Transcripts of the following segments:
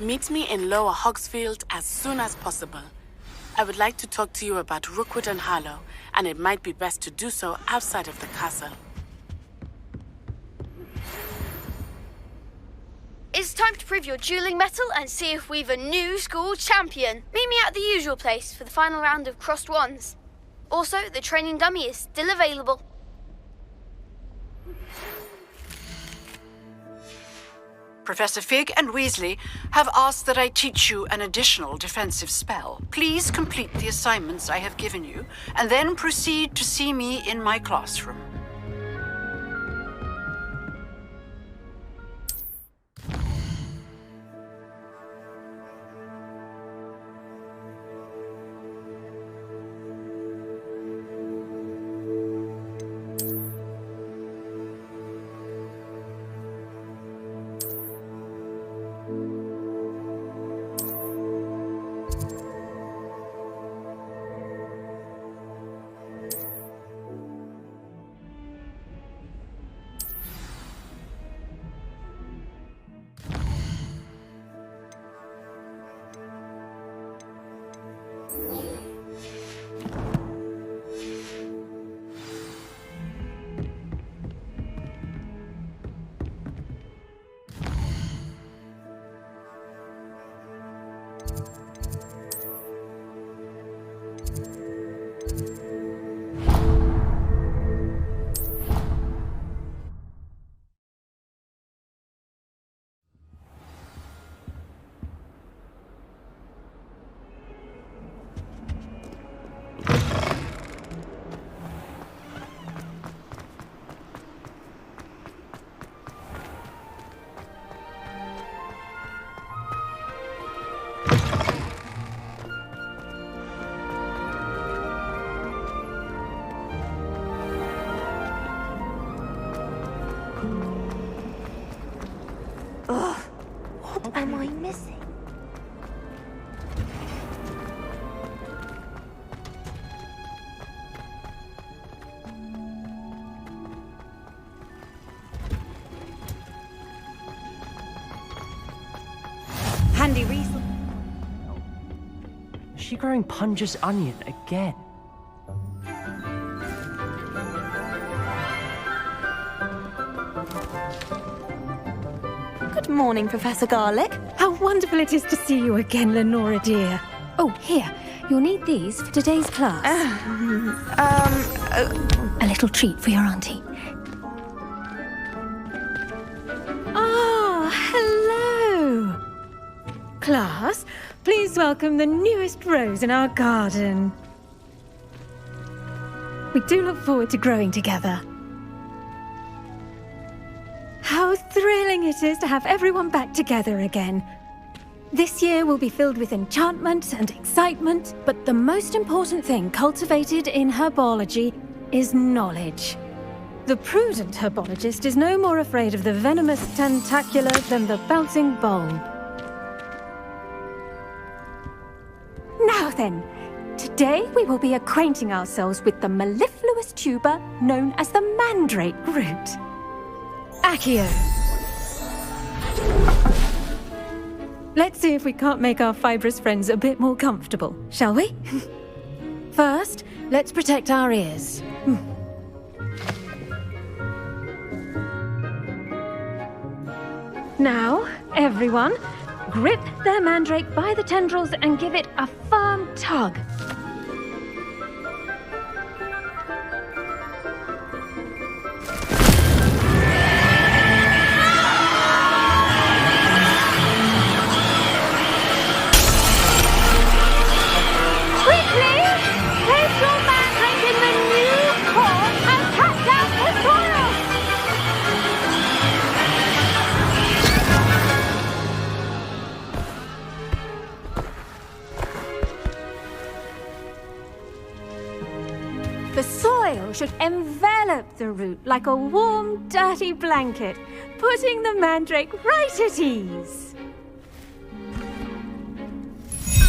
Meet me in Lower Hogsfield as soon as possible. I would like to talk to you about Rookwood and Harlow, and it might be best to do so outside of the castle. It's time to prove your dueling mettle and see if we've a new school champion. Meet me at the usual place for the final round of crossed wands. Also, the training dummy is still available. Professor Fig and Weasley have asked that I teach you an additional defensive spell. Please complete the assignments I have given you, and then proceed to see me in my classroom. What am I missing? Handy reason. Is she growing Punja's onion again? Good morning, Professor Garlick. How wonderful it is to see you again, Lenora dear. Oh, here, you'll need these for today's class. A little treat for your auntie. Ah, hello. Class, please welcome the newest rose in our garden. We do look forward to growing together. How thrilling it is to have everyone back together again. This year will be filled with enchantment and excitement, but the most important thing cultivated in herbology is knowledge. The prudent herbologist is no more afraid of the venomous tentacula than the bouncing bulb. Now then, today we will be acquainting ourselves with the mellifluous tuber known as the mandrake root. Accio. Let's see if we can't make our fibrous friends a bit more comfortable, shall we? First, let's protect our ears. Now, everyone, grip their mandrake by the tendrils and give it a firm tug. The soil should envelop the root like a warm, dirty blanket, putting the mandrake right at ease.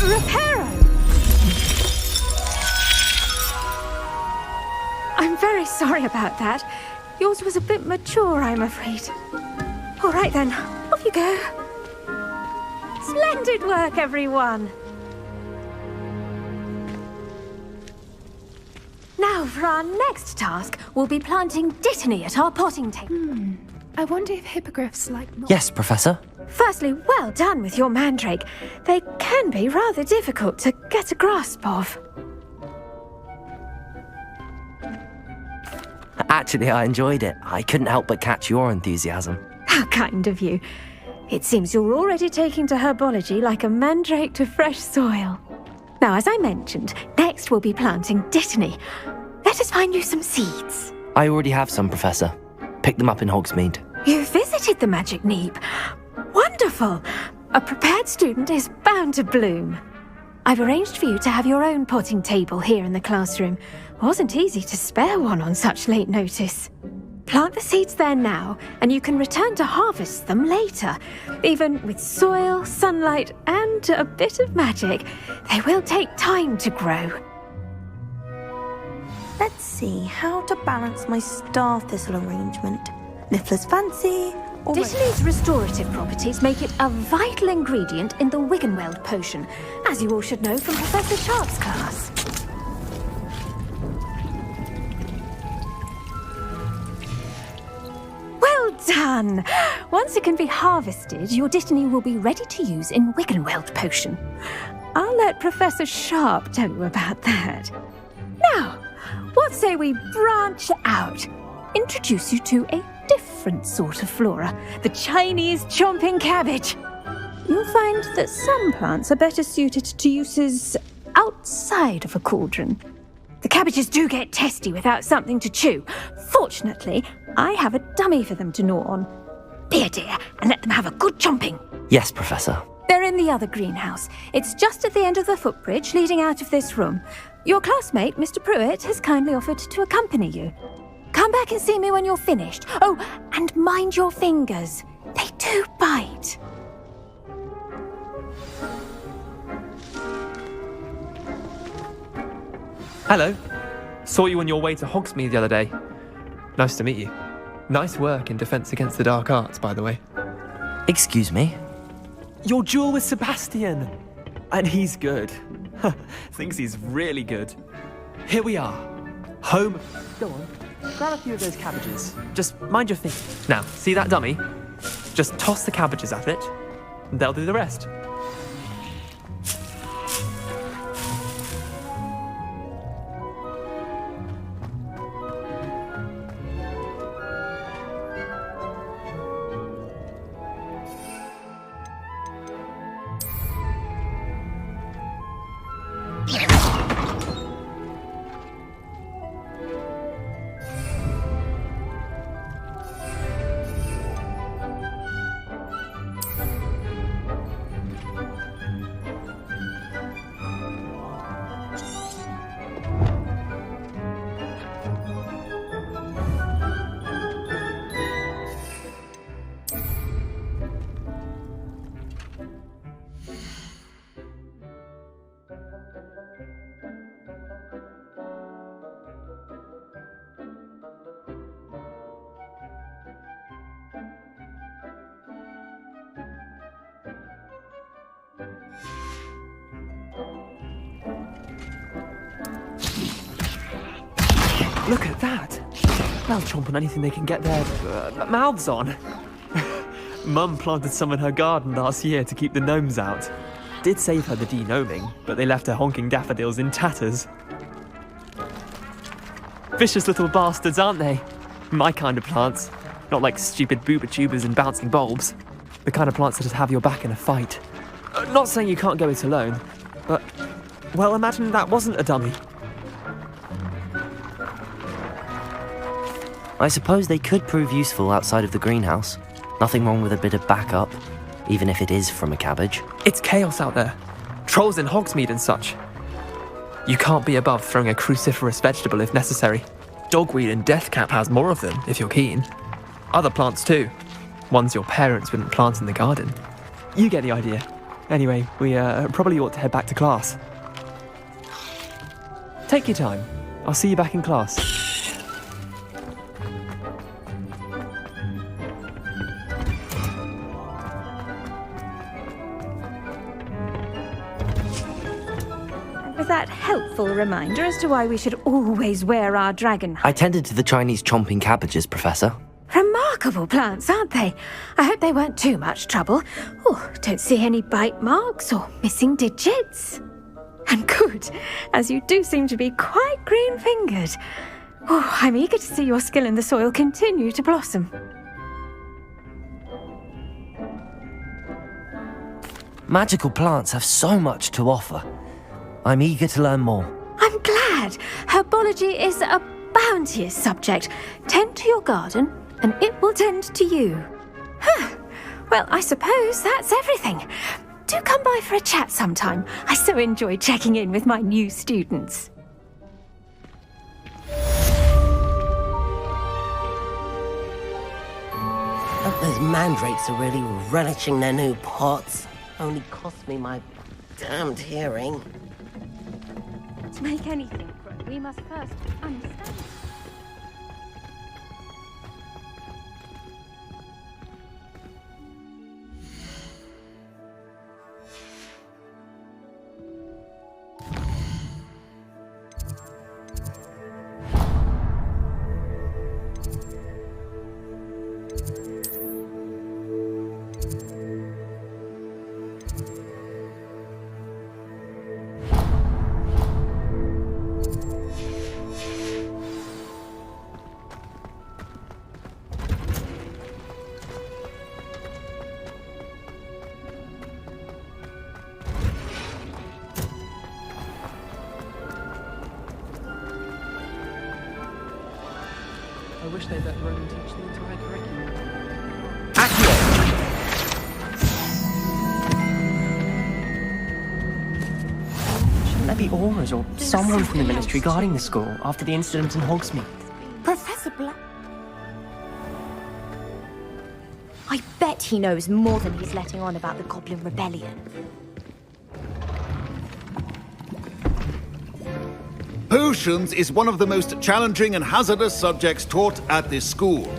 Reparo! I'm very sorry about that. Yours was a bit mature, I'm afraid. All right then, off you go. Splendid work, everyone! Now, for our next task, we'll be planting Dittany at our potting table. I wonder if hippogriffs like... Yes, Professor. Firstly, well done with your mandrake. They can be rather difficult to get a grasp of. Actually, I enjoyed it. I couldn't help but catch your enthusiasm. How kind of you. It seems you're already taking to herbology like a mandrake to fresh soil. Now, as I mentioned, next we'll be planting Dittany. Let us find you some seeds. I already have some, Professor. Pick them up in Hogsmeade. You visited the Magic Neep. Wonderful! A prepared student is bound to bloom. I've arranged for you to have your own potting table here in the classroom. Wasn't easy to spare one on such late notice. Plant the seeds there now, and you can return to harvest them later. Even with soil, sunlight, and a bit of magic, they will take time to grow. Let's see how to balance my star thistle arrangement. Niffler's fancy, or... Dittany's restorative properties make it a vital ingredient in the Wiggenweld potion, as you all should know from Professor Sharp's class. Well done! Once it can be harvested, your Dittany will be ready to use in Wiggenweld potion. I'll let Professor Sharp tell you about that. Now, what say we branch out? Introduce you to a different sort of flora, the Chinese chomping cabbage. You'll find that some plants are better suited to uses outside of a cauldron. The cabbages do get testy without something to chew. Fortunately, I have a dummy for them to gnaw on. Be a dear and let them have a good chomping. Yes, Professor. They're in the other greenhouse. It's just at the end of the footbridge leading out of this room. Your classmate, Mr. Pruitt, has kindly offered to accompany you. Come back and see me when you're finished. Oh, and mind your fingers. They do bite. Hello. Saw you on your way to Hogsmeade the other day. Nice to meet you. Nice work in Defense Against the Dark Arts, by the way. Excuse me? Your duel with Sebastian! And he's good. Thinks he's really good. Here we are. Home. Go on. Grab a few of those cabbages. Just mind your feet. Now, see that dummy? Just toss the cabbages at it, and they'll do the rest. Look at that! They'll chomp on anything they can get their mouths on. Mum planted some in her garden last year to keep the gnomes out. Did save her the de-gnoming, but they left her honking daffodils in tatters. Vicious little bastards, aren't they? My kind of plants. Not like stupid booba tubers and bouncing bulbs. The kind of plants that just have your back in a fight. Not saying you can't go it alone, but... well, imagine that wasn't a dummy. I suppose they could prove useful outside of the greenhouse. Nothing wrong with a bit of backup, even if it is from a cabbage. It's chaos out there. Trolls in Hogsmeade and such. You can't be above throwing a cruciferous vegetable if necessary. Dogweed and deathcap has more of them, if you're keen. Other plants too. Ones your parents wouldn't plant in the garden. You get the idea. Anyway, we probably ought to head back to class. Take your time. I'll see you back in class. with that helpful reminder as to why we should always wear our dragon I tended to the Chinese chomping cabbages, Professor. Remarkable plants, aren't they? I hope they weren't too much trouble. Oh, don't see any bite marks or missing digits. And good, as you do seem to be quite green-fingered. Oh, I'm eager to see your skill in the soil continue to blossom. Magical plants have so much to offer. I'm eager to learn more. I'm glad. Herbology is a bounteous subject. Tend to your garden, and it will tend to you. Huh. Well, I suppose that's everything. Do come by for a chat sometime. I so enjoy checking in with my new students. Hope those mandrakes are really relishing their new pots. Only cost me my damned hearing. To make anything grow, we must first understand. I wish they'd let Ronan teach the entire curriculum. Shouldn't there be auras or someone from the Ministry guarding the school after the incident in Hogsmeade? Professor Black... I bet he knows more than he's letting on about the Goblin Rebellion. Potions is one of the most challenging and hazardous subjects taught at this school.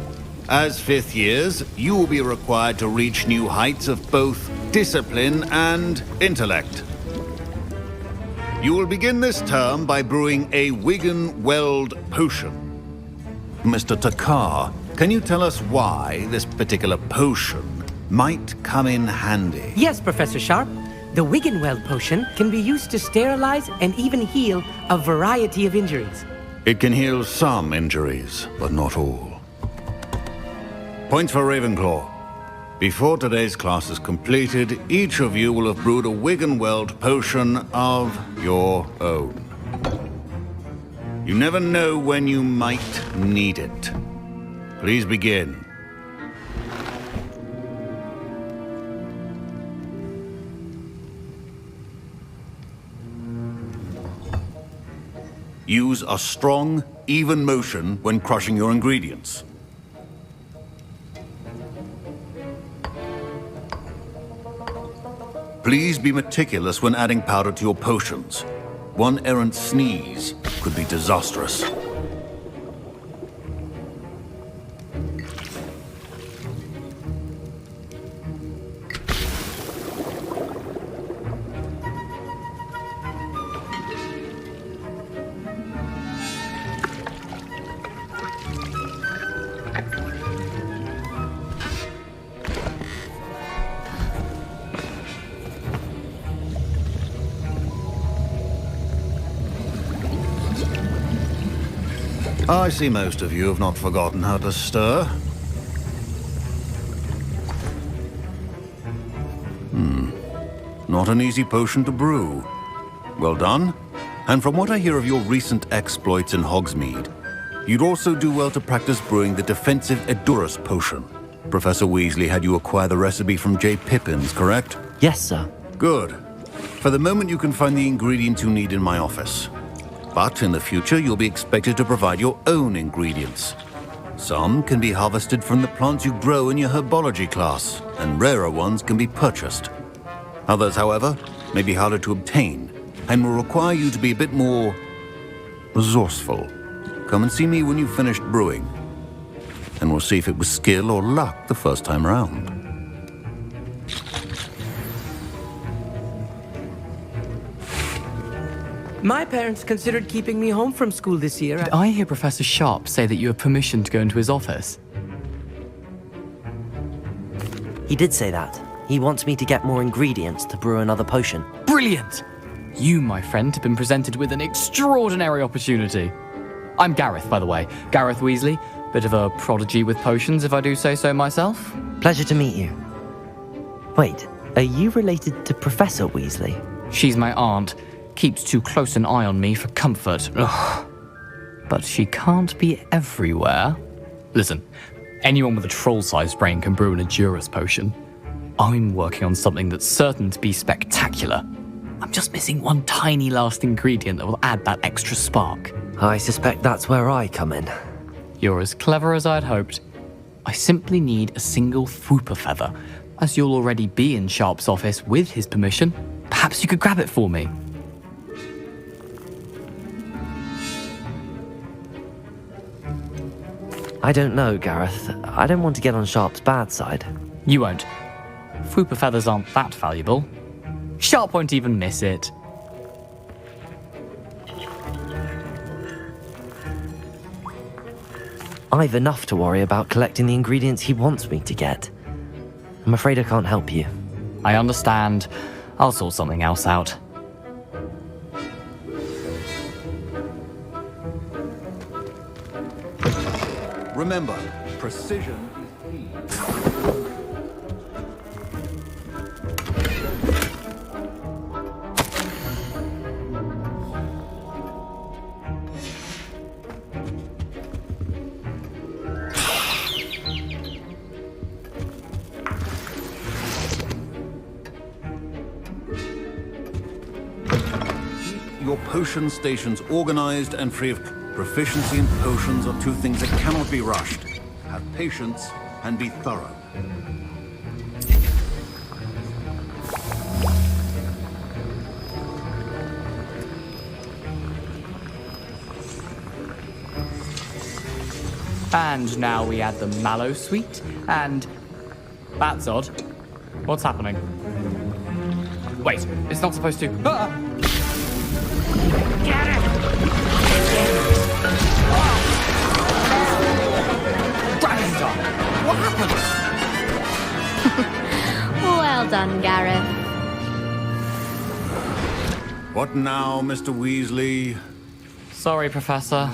As fifth years, you will be required to reach new heights of both discipline and intellect. You will begin this term by brewing a Wigan-Weld potion. Mr. Takar, can you tell us why this particular potion might come in handy? Yes, Professor Sharp. The Wigan-Weld potion can be used to sterilize and even heal a variety of injuries. It can heal some injuries, but not all. Points for Ravenclaw. Before today's class is completed, each of you will have brewed a Wigan-Weld potion of your own. You never know when you might need it. Please begin. Use a strong, even motion when crushing your ingredients. Please be meticulous when adding powder to your potions. One errant sneeze could be disastrous. I see most of you have not forgotten how to stir. Not an easy potion to brew. Well done. And from what I hear of your recent exploits in Hogsmeade, you'd also do well to practice brewing the defensive Edurus potion. Professor Weasley had you acquire the recipe from J. Pippins, correct? Yes, sir. Good. For the moment, you can find the ingredients you need in my office. But in the future, you'll be expected to provide your own ingredients. Some can be harvested from the plants you grow in your herbology class, and rarer ones can be purchased. Others, however, may be harder to obtain, and will require you to be a bit more resourceful. Come and see me when you've finished brewing, and we'll see if it was skill or luck the first time around. My parents considered keeping me home from school this year. Did I hear Professor Sharp say that you have permission to go into his office? He did say that. He wants me to get more ingredients to brew another potion. Brilliant! You, my friend, have been presented with an extraordinary opportunity. I'm Gareth, by the way. Gareth Weasley. Bit of a prodigy with potions, if I do say so myself. Pleasure to meet you. Wait, are you related to Professor Weasley? She's my aunt. Keeps too close an eye on me for comfort. Ugh. But she can't be everywhere. Listen, anyone with a troll-sized brain can brew an Edurus potion. I'm working on something that's certain to be spectacular. I'm just missing one tiny last ingredient that will add that extra spark. I suspect that's where I come in. You're as clever as I'd hoped. I simply need a single Fwooper feather. As you'll already be in Sharp's office with his permission, perhaps you could grab it for me. I don't know, Gareth. I don't want to get on Sharp's bad side. You won't. Fwooper feathers aren't that valuable. Sharp won't even miss it. I've enough to worry about collecting the ingredients he wants me to get. I'm afraid I can't help you. I understand. I'll sort something else out. Remember, precision is key. Your potion stations organized and free of proficiency in potions are two things that cannot be rushed. Have patience and be thorough. And now we add the mallow sweet, and... That's odd. What's happening? Wait, it's not supposed to... Ah! Get it! Dragon's what happened? Well done, Gareth. What now, Mr. Weasley? Sorry, Professor.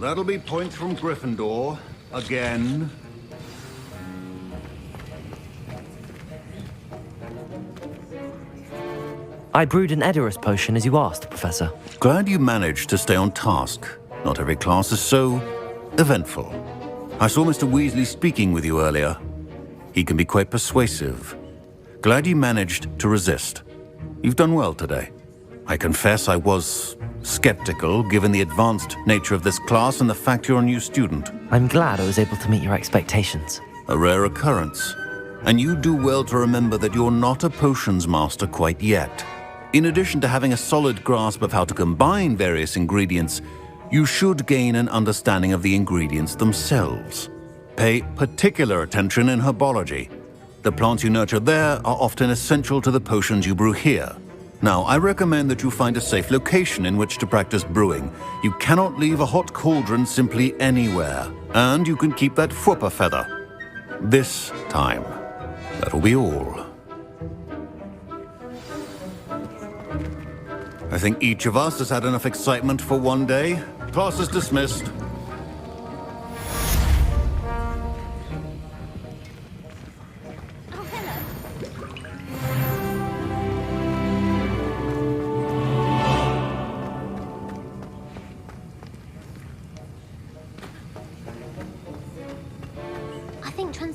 That'll be points from Gryffindor. Again. I brewed an Edurus potion as you asked, Professor. Glad you managed to stay on task. Not every class is so eventful. I saw Mr. Weasley speaking with you earlier. He can be quite persuasive. Glad you managed to resist. You've done well today. I confess I was skeptical, given the advanced nature of this class and the fact you're a new student. I'm glad I was able to meet your expectations. A rare occurrence. And you do well to remember that you're not a potions master quite yet. In addition to having a solid grasp of how to combine various ingredients, you should gain an understanding of the ingredients themselves. Pay particular attention in herbology. The plants you nurture there are often essential to the potions you brew here. Now, I recommend that you find a safe location in which to practice brewing. You cannot leave a hot cauldron simply anywhere. And you can keep that Fwooper feather. This time. That'll be all. I think each of us has had enough excitement for one day. Class is dismissed.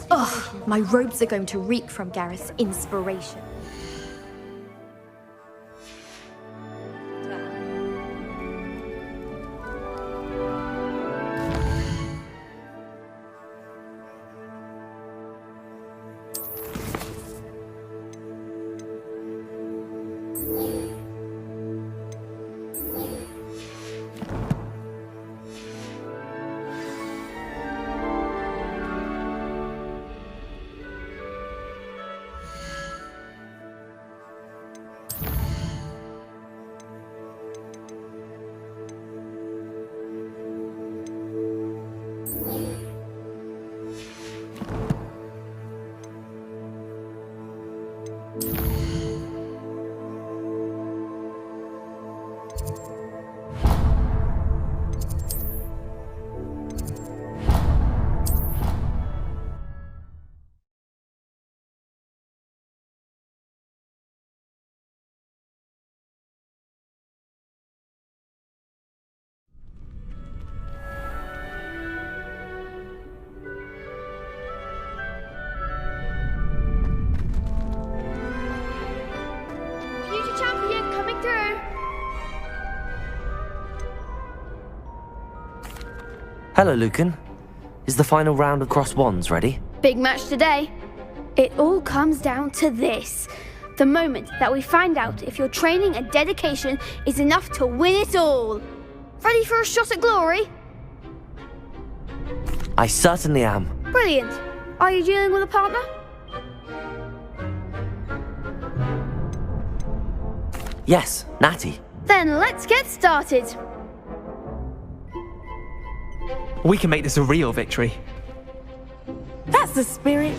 Ugh, my robes are going to reek from Gareth's inspiration. Hello, Lucan. Is the final round of Cross Wands ready? Big match today. It all comes down to this. The moment that we find out if your training and dedication is enough to win it all. Ready for a shot at glory? I certainly am. Brilliant. Are you dealing with a partner? Yes, Natty. Then let's get started. We can make this a real victory. That's the spirit.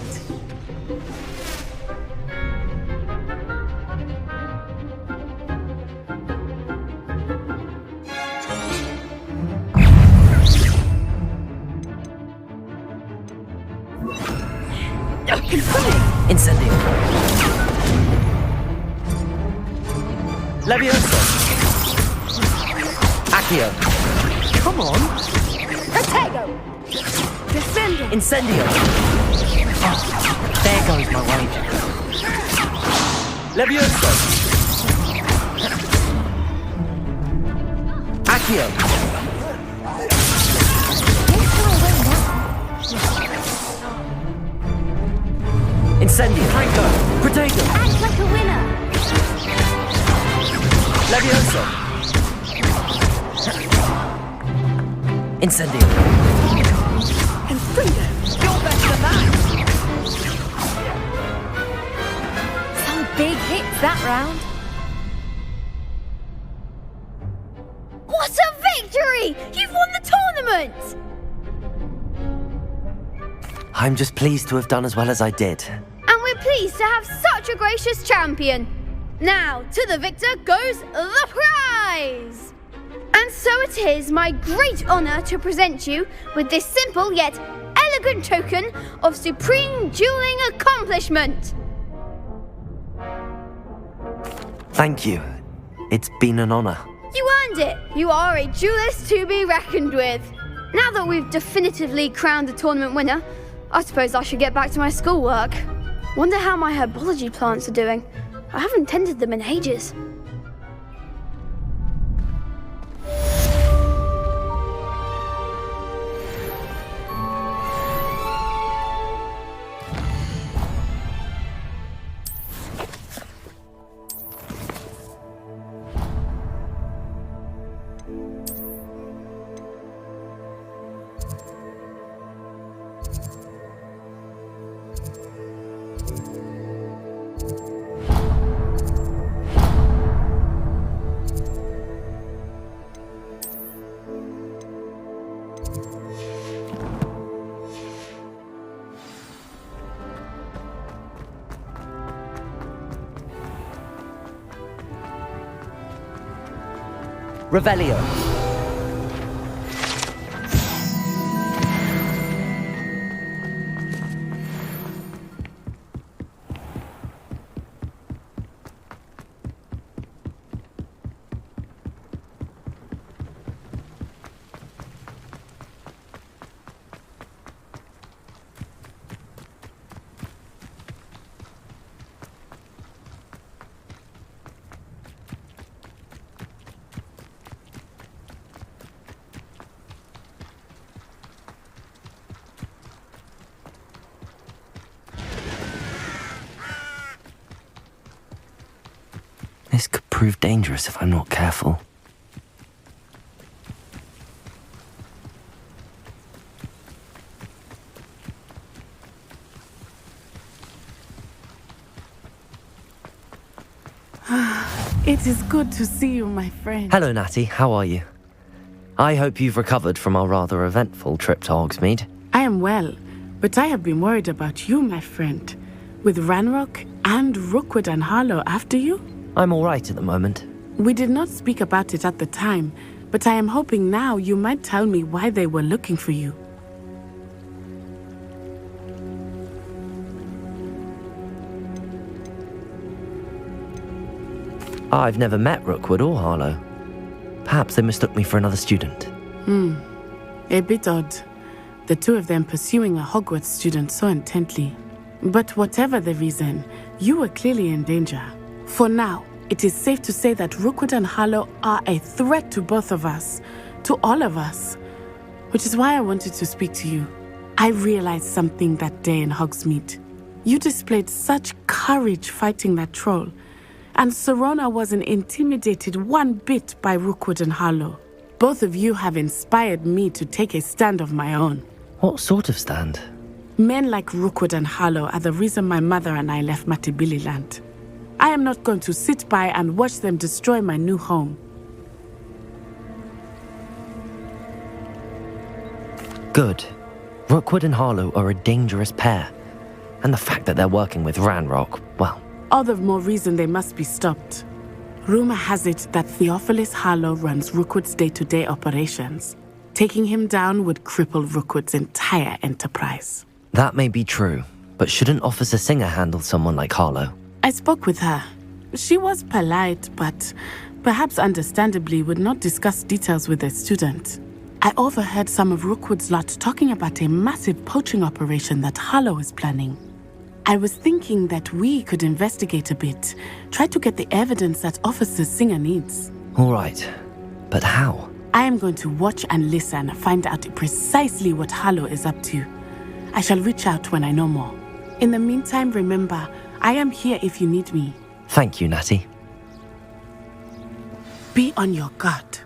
Incendio. Levioso. Accio. Come on. Protego. Descendo. Incendio. Oh, there goes my wager. Levioso. Accio. Incendio. Franco. Protego. Act like a winner. Levioso. Incendio. And Frida, you're better than that. Some big hits that round. What a victory! You've won the tournament! I'm just pleased to have done as well as I did. And we're pleased to have such a gracious champion. Now, to the victor goes the prize! And so it is my great honour to present you with this simple yet elegant token of supreme dueling accomplishment. Thank you. It's been an honour. You earned it. You are a duelist to be reckoned with. Now that we've definitively crowned the tournament winner, I suppose I should get back to my schoolwork. Wonder how my herbology plants are doing. I haven't tended them in ages. Revelio. This could prove dangerous if I'm not careful. It is good to see you, my friend. Hello, Natty. How are you? I hope you've recovered from our rather eventful trip to Hogsmeade. I am well, but I have been worried about you, my friend. With Ranrock And Rookwood and Harlow after you? I'm all right at the moment. We did not speak about it at the time, but I am hoping now you might tell me why they were looking for you. I've never met Rookwood or Harlow. Perhaps they mistook me for another student. A bit odd. The two of them pursuing a Hogwarts student so intently. But whatever the reason, you were clearly in danger. For now, it is safe to say that Rookwood and Harlow are a threat to both of us, to all of us. Which is why I wanted to speak to you. I realized something that day in Hogsmeade. You displayed such courage fighting that troll. And Serona wasn't intimidated one bit by Rookwood and Harlow. Both of you have inspired me to take a stand of my own. What sort of stand? Men like Rookwood and Harlow are the reason my mother and I left Matabeleland. I am not going to sit by and watch them destroy my new home. Good. Rookwood and Harlow are a dangerous pair. And the fact that they're working with Ranrock, well... All the more reason they must be stopped. Rumor has it that Theophilus Harlow runs Rookwood's day-to-day operations. Taking him down would cripple Rookwood's entire enterprise. That may be true, but shouldn't Officer Singer handle someone like Harlow? I spoke with her. She was polite, but perhaps understandably would not discuss details with a student. I overheard some of Rookwood's lot talking about a massive poaching operation that Harlow is planning. I was thinking that we could investigate a bit, try to get the evidence that Officer Singer needs. All right, but how? I am going to watch and listen, find out precisely what Harlow is up to. I shall reach out when I know more. In the meantime, remember, I am here if you need me. Thank you, Natty. Be on your guard.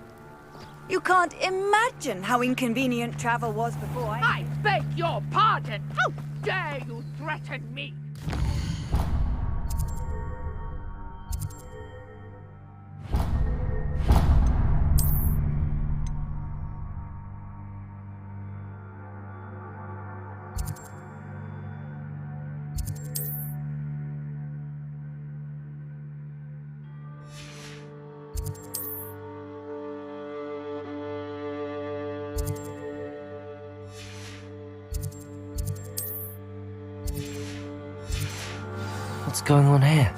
You can't imagine how inconvenient travel was before I beg your pardon! How dare you threaten me? What's going on here?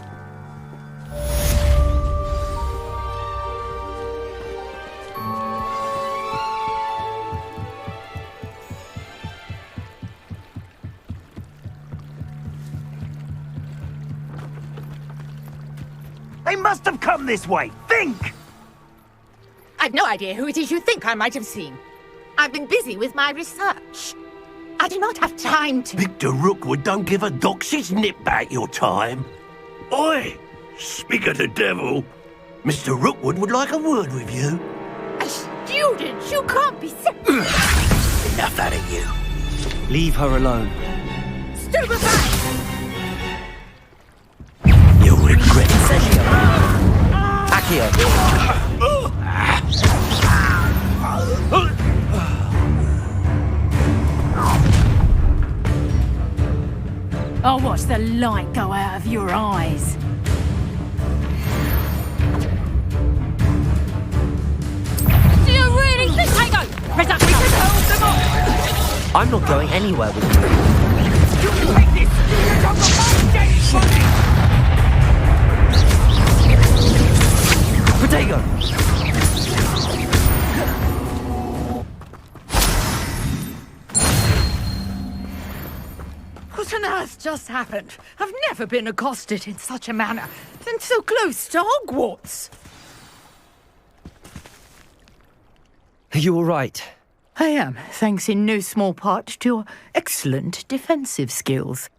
They must have come this way. Think! I've no idea who it is you think I might have seen. I've been busy with my research. I do not have time to... Victor Rookwood don't give a doxy's nip back your time. Oi! Speak of the devil. Mr. Rookwood would like a word with you. A student? You can't be... Enough out of you. Leave her alone. Stupid back! You'll regret it. Accio! I'll watch the light go out of your eyes. Do you really think I go? I'm not going anywhere with you. You can take this! Protego! What on earth just happened? I've never been accosted in such a manner, and so close to Hogwarts. Are you all right? I am, thanks in no small part to your excellent defensive skills.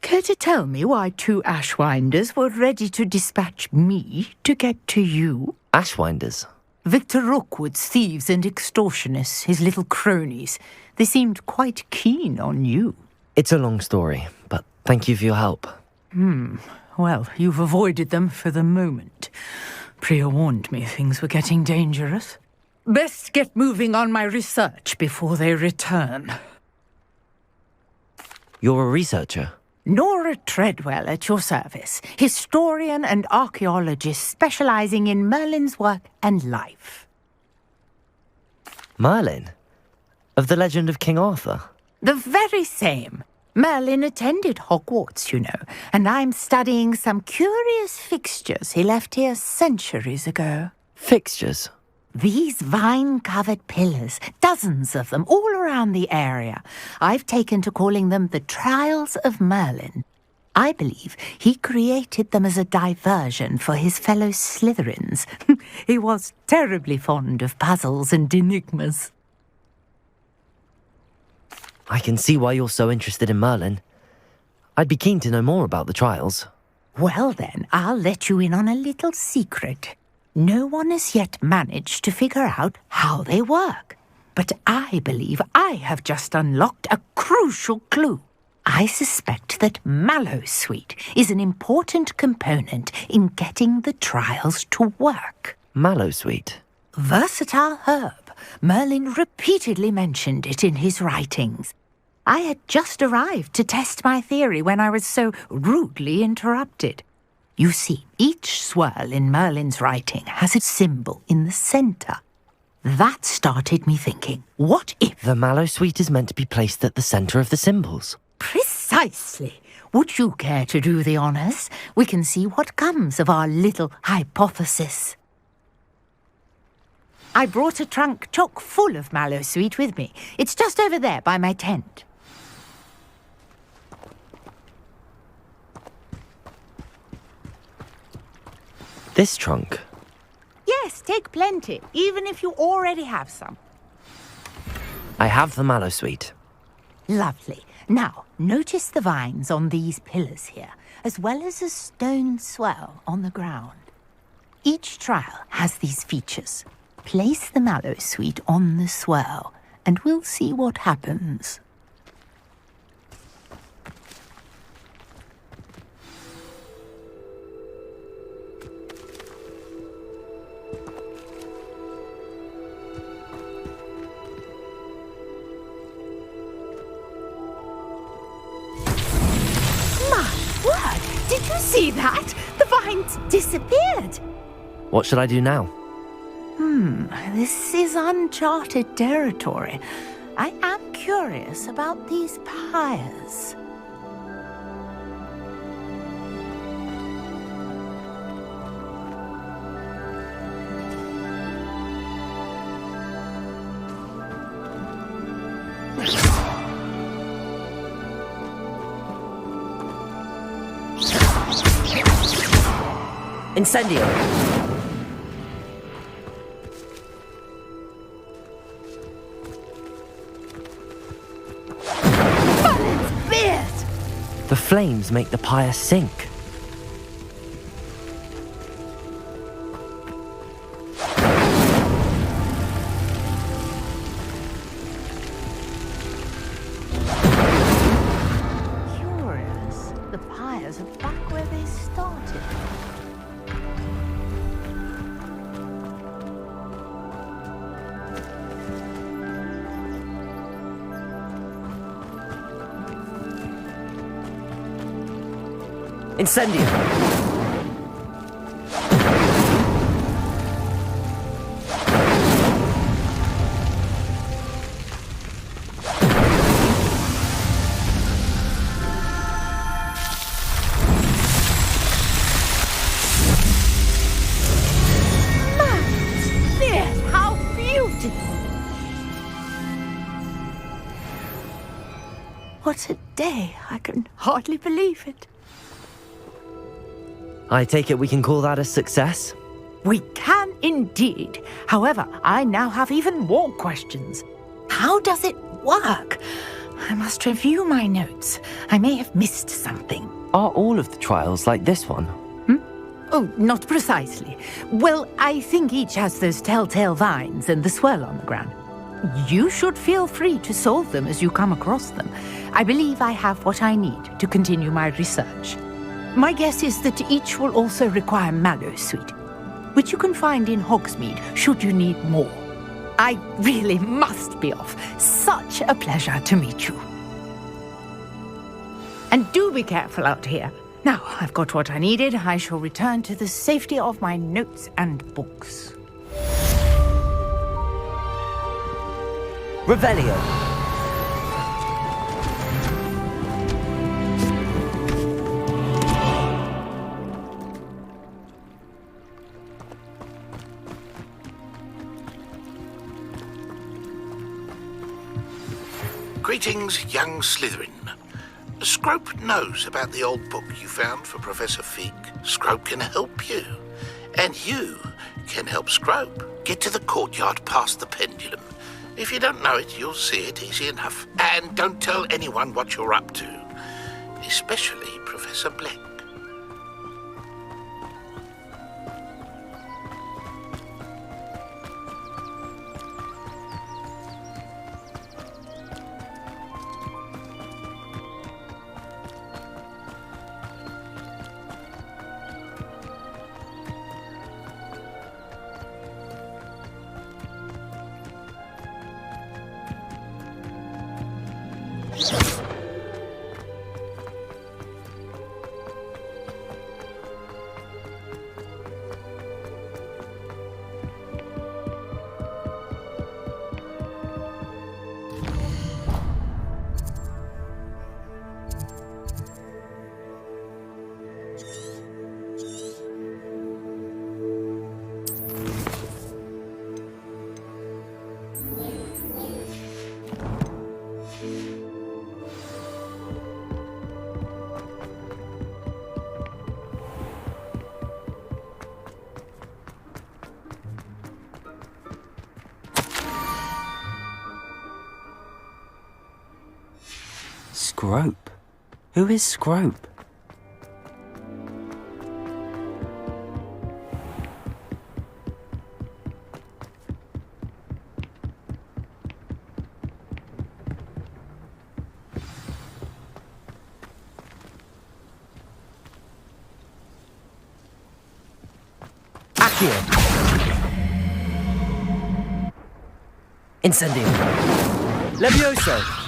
Care to tell me why two Ashwinders were ready to dispatch me to get to you? Ashwinders? Victor Rookwood's thieves and extortionists, his little cronies. They seemed quite keen on you. It's a long story, but thank you for your help. Well, you've avoided them for the moment. Priya warned me things were getting dangerous. Best get moving on my research before they return. You're a researcher? Nora Treadwell at your service, historian and archaeologist specializing in Merlin's work and life. Merlin? Of the legend of King Arthur? The very same. Merlin attended Hogwarts, you know, and I'm studying some curious fixtures he left here centuries ago. Fixtures? These vine-covered pillars, dozens of them, all around the area. I've taken to calling them the Trials of Merlin. I believe he created them as a diversion for his fellow Slytherins. He was terribly fond of puzzles and enigmas. I can see why you're so interested in Merlin. I'd be keen to know more about the trials. Well then, I'll let you in on a little secret. No one has yet managed to figure out how they work. But I believe I have just unlocked a crucial clue. I suspect that Mallowsweet is an important component in getting the trials to work. Mallowsweet? Versatile herb. Merlin repeatedly mentioned it in his writings. I had just arrived to test my theory when I was so rudely interrupted. You see, each swirl in Merlin's writing has a symbol in the centre. That started me thinking, what if... The Mallowsweet is meant to be placed at the centre of the symbols. Precisely. Would you care to do the honours? We can see what comes of our little hypothesis. I brought a trunk chock full of Mallowsweet with me. It's just over there by my tent. This trunk? Yes, take plenty, even if you already have some. I have the Mallowsweet. Lovely. Now, notice the vines on these pillars here, as well as a stone swell on the ground. Each trial has these features. Place the Mallowsweet on the swirl, and we'll see what happens. Did you see that? The vines disappeared. What should I do now? This is uncharted territory. I am curious about these pyres. Incendio! The flames make the pyre sink. Curious. The pyres are back where they started. Incendio! How beautiful! What a day! I can hardly believe it. I take it we can call that a success? We can indeed. However, I now have even more questions. How does it work? I must review my notes. I may have missed something. Are all of the trials like this one? Oh, not precisely. Well, I think each has those telltale vines and the swirl on the ground. You should feel free to solve them as you come across them. I believe I have what I need to continue my research. My guess is that each will also require Mallowsweet, which you can find in Hogsmeade should you need more. I really must be off. Such a pleasure to meet you. And do be careful out here. Now, I've got what I needed. I shall return to the safety of my notes and books. Revelio. Greetings, young Slytherin. Scrope knows about the old book you found for Professor Fig. Scrope can help you. And you can help Scrope get to the courtyard past the pendulum. If you don't know it, you'll see it easy enough. And don't tell anyone what you're up to. Especially Professor Black. Scrope? Who is Scrope? Accio! Incendio! Levioso!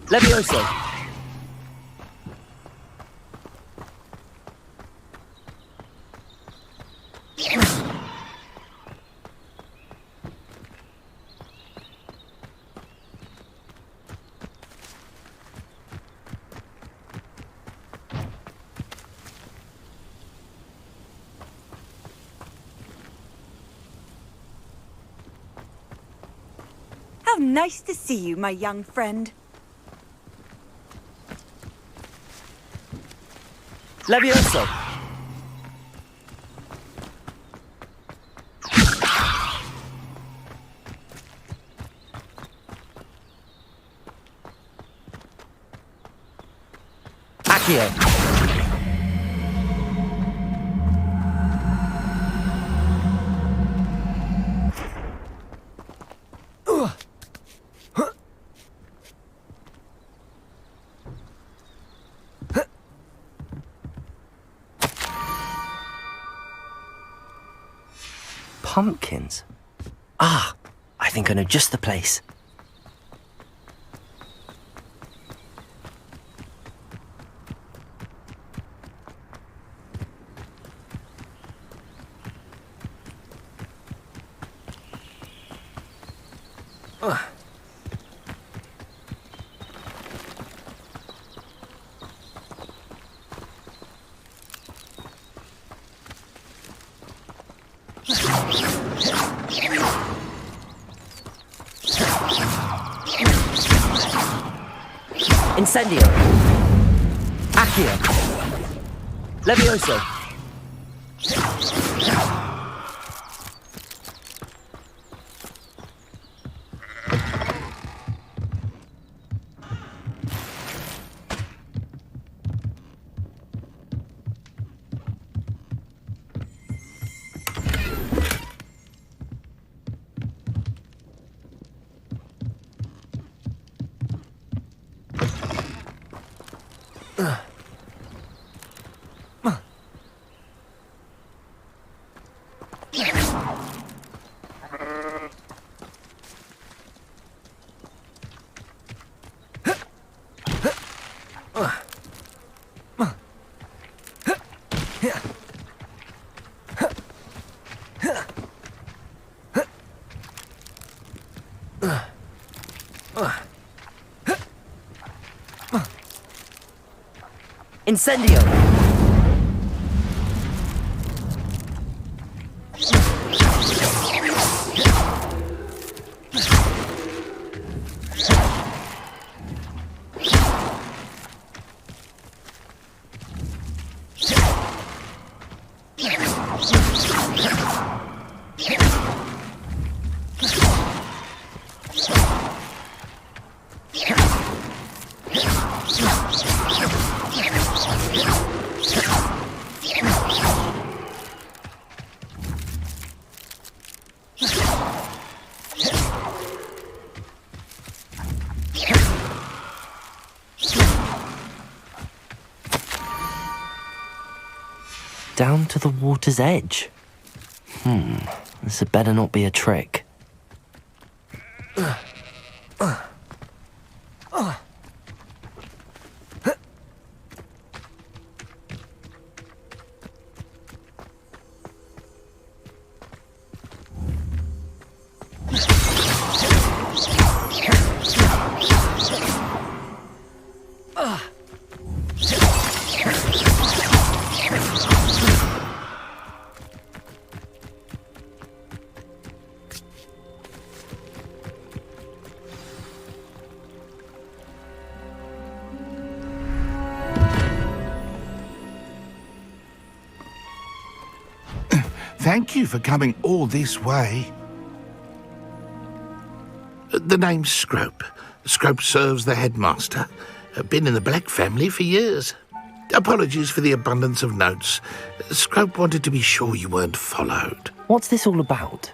Levioso! How nice to see you, my young friend. Levioso! Accio! Pumpkins? Ah, I think I know just the place. Incendio! Accio! Levioso! Incendio! Down to the water's edge. This had better not be a trick. Thank you for coming all this way. The name's Scrope. Scrope serves the headmaster. Been in the Black family for years. Apologies for the abundance of notes. Scrope wanted to be sure you weren't followed. What's this all about?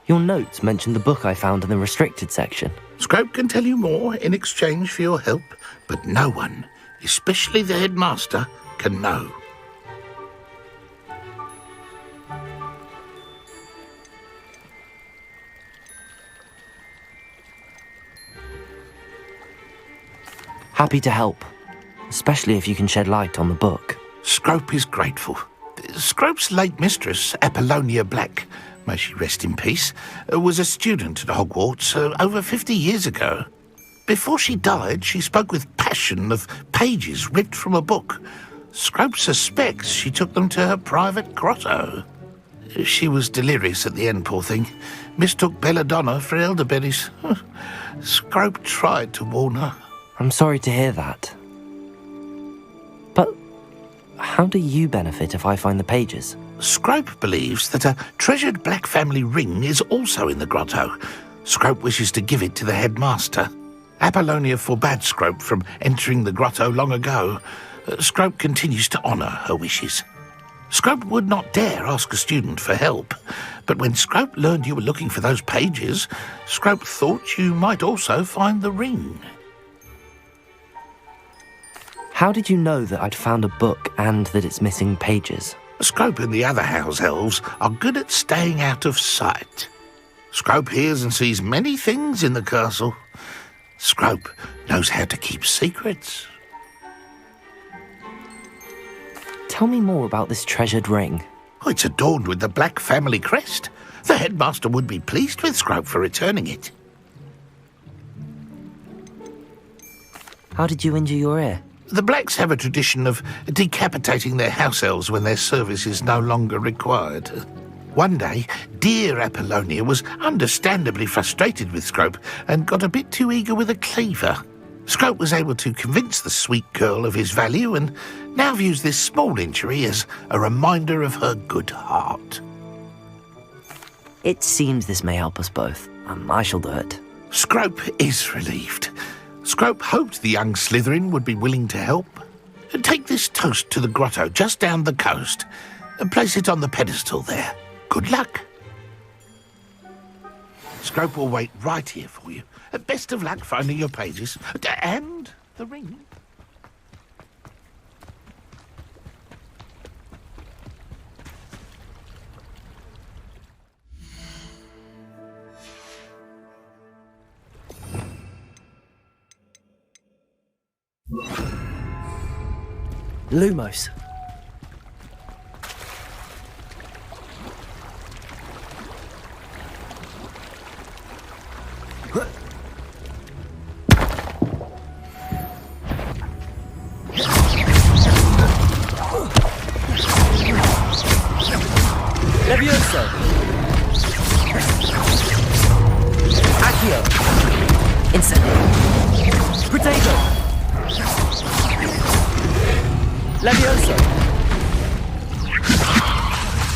Your notes mentioned the book I found in the restricted section. Scrope can tell you more in exchange for your help, but no one, especially the headmaster, can know. Happy to help, especially if you can shed light on the book. Scrope is grateful. Scrope's late mistress, Apollonia Black, may she rest in peace, was a student at Hogwarts over 50 years ago. Before she died, she spoke with passion of pages ripped from a book. Scrope suspects she took them to her private grotto. She was delirious at the end, poor thing. Mistook belladonna for elderberries. Scrope tried to warn her. I'm sorry to hear that. But how do you benefit if I find the pages? Scrope believes that a treasured Black family ring is also in the grotto. Scrope wishes to give it to the headmaster. Apollonia forbade Scrope from entering the grotto long ago. Scrope continues to honour her wishes. Scrope would not dare ask a student for help, but when Scrope learned you were looking for those pages, Scrope thought you might also find the ring. How did you know that I'd found a book and that it's missing pages? Scrope and the other house elves are good at staying out of sight. Scrope hears and sees many things in the castle. Scrope knows how to keep secrets. Tell me more about this treasured ring. Oh, it's adorned with the Black family crest. The headmaster would be pleased with Scrope for returning it. How did you injure your ear? The Blacks have a tradition of decapitating their house elves when their service is no longer required. One day, dear Apollonia was understandably frustrated with Scrope and got a bit too eager with a cleaver. Scrope was able to convince the sweet girl of his value and now views this small injury as a reminder of her good heart. It seems this may help us both. I shall do it. Scrope is relieved. Scrope hoped the young Slytherin would be willing to help. Take this toast to the grotto just down the coast and place it on the pedestal there. Good luck. Scrope will wait right here for you. Best of luck finding your pages and the ring. Lumos. Incendio. Protego. Levioso.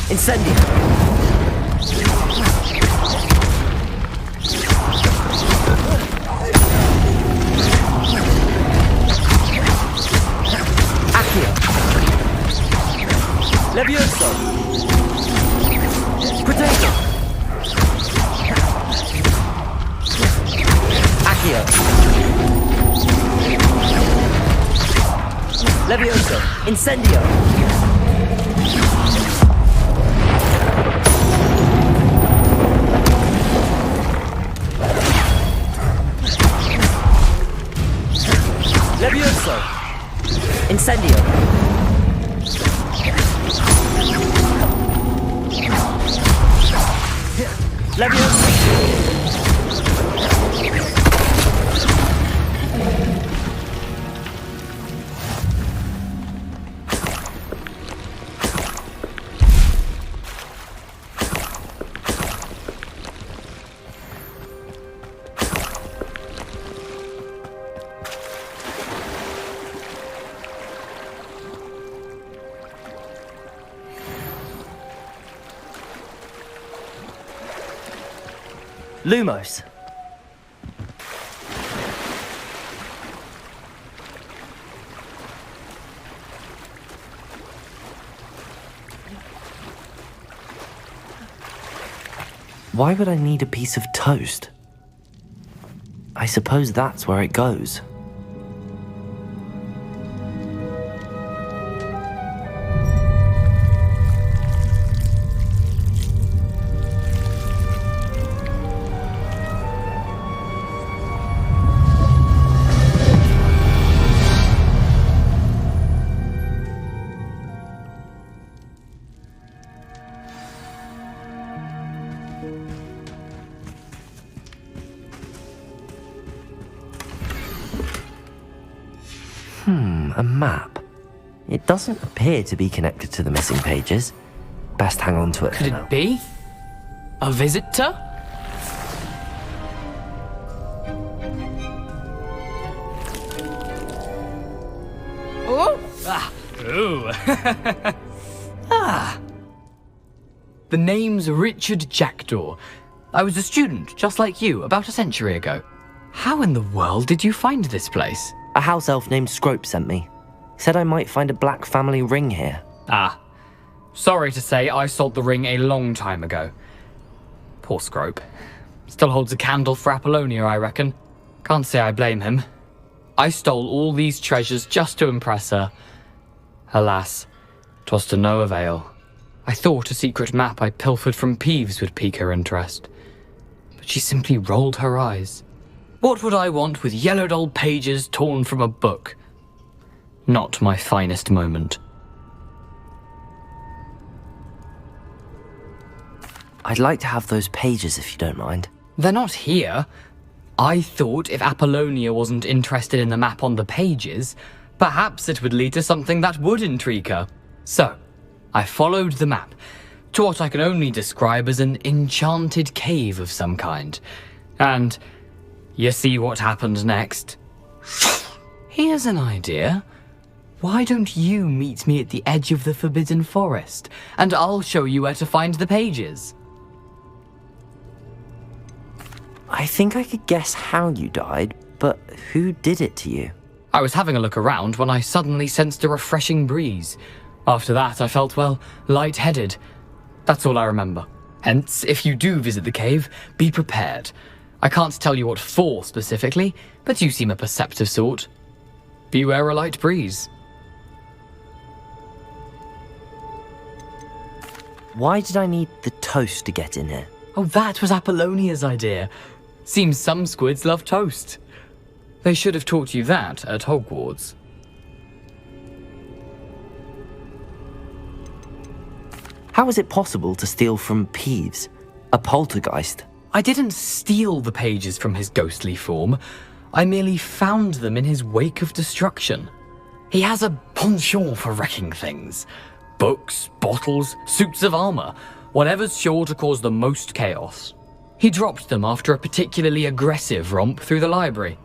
Incendio. Accio. Levioso. Protego. Accio. Levioso. Incendio. Levioso. Incendio. Levioso. Lumos. Why would I need a piece of toast? I suppose that's where it goes. A map. It doesn't appear to be connected to the missing pages. Best hang on to it. Could it be? A visitor? Oh! Ah! Ooh! Ah! The name's Richard Jackdaw. I was a student, just like you, about a century ago. How in the world did you find this place? A house elf named Scrope sent me. Said I might find a black family ring here. Ah. Sorry to say, I sold the ring a long time ago. Poor Scrope. Still holds a candle for Apollonia, I reckon. Can't say I blame him. I stole all these treasures just to impress her. Alas, 'twas to no avail. I thought a secret map I pilfered from Peeves would pique her interest. But she simply rolled her eyes. What would I want with yellowed old pages torn from a book? Not my finest moment. I'd like to have those pages if you don't mind. They're not here. I thought if Apollonia wasn't interested in the map on the pages, perhaps it would lead to something that would intrigue her. So, I followed the map to what I can only describe as an enchanted cave of some kind. And you see what happened next? Here's an idea. Why don't you meet me at the edge of the Forbidden Forest, and I'll show you where to find the pages? I think I could guess how you died, but who did it to you? I was having a look around when I suddenly sensed a refreshing breeze. After that, I felt, well, lightheaded. That's all I remember. Hence, if you do visit the cave, be prepared. I can't tell you what for specifically, but you seem a perceptive sort. Beware a light breeze. Why did I need the toast to get in here? Oh, that was Apollonia's idea. Seems some squids love toast. They should have taught you that at Hogwarts. How is it possible to steal from Peeves, a poltergeist? I didn't steal the pages from his ghostly form. I merely found them in his wake of destruction. He has a penchant for wrecking things. Books, bottles, suits of armor, whatever's sure to cause the most chaos. He dropped them after a particularly aggressive romp through the library.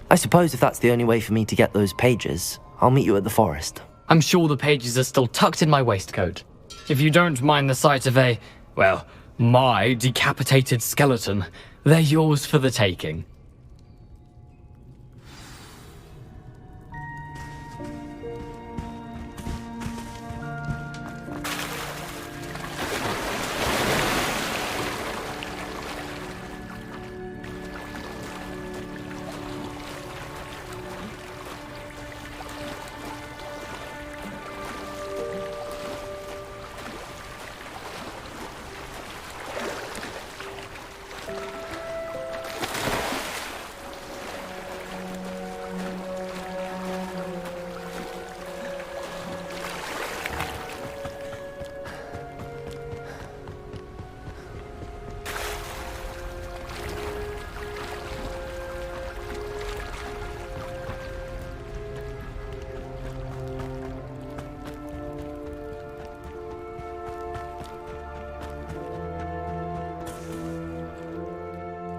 I suppose if that's the only way for me to get those pages, I'll meet you at the forest. I'm sure the pages are still tucked in my waistcoat. If you don't mind the sight of my decapitated skeleton, they're yours for the taking.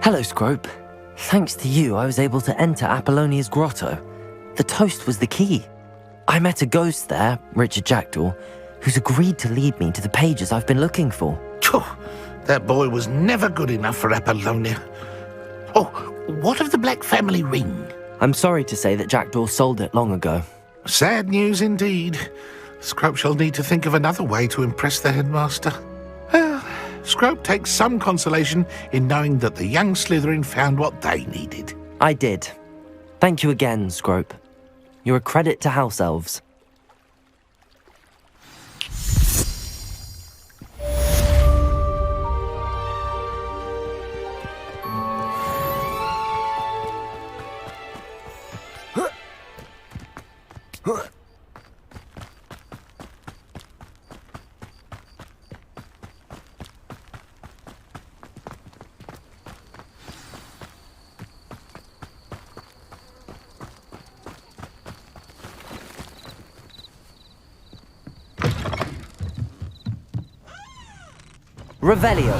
Hello, Scrope. Thanks to you, I was able to enter Apollonia's grotto. The toast was the key. I met a ghost there, Richard Jackdaw, who's agreed to lead me to the pages I've been looking for. Phew, that boy was never good enough for Apollonia. Oh, what of the Black family ring? I'm sorry to say that Jackdaw sold it long ago. Sad news indeed. Scrope shall need to think of another way to impress the headmaster. Well, Scrope takes some consolation in knowing that the young Slytherin found what they needed. I did. Thank you again, Scrope. You're a credit to House Elves. Revelio.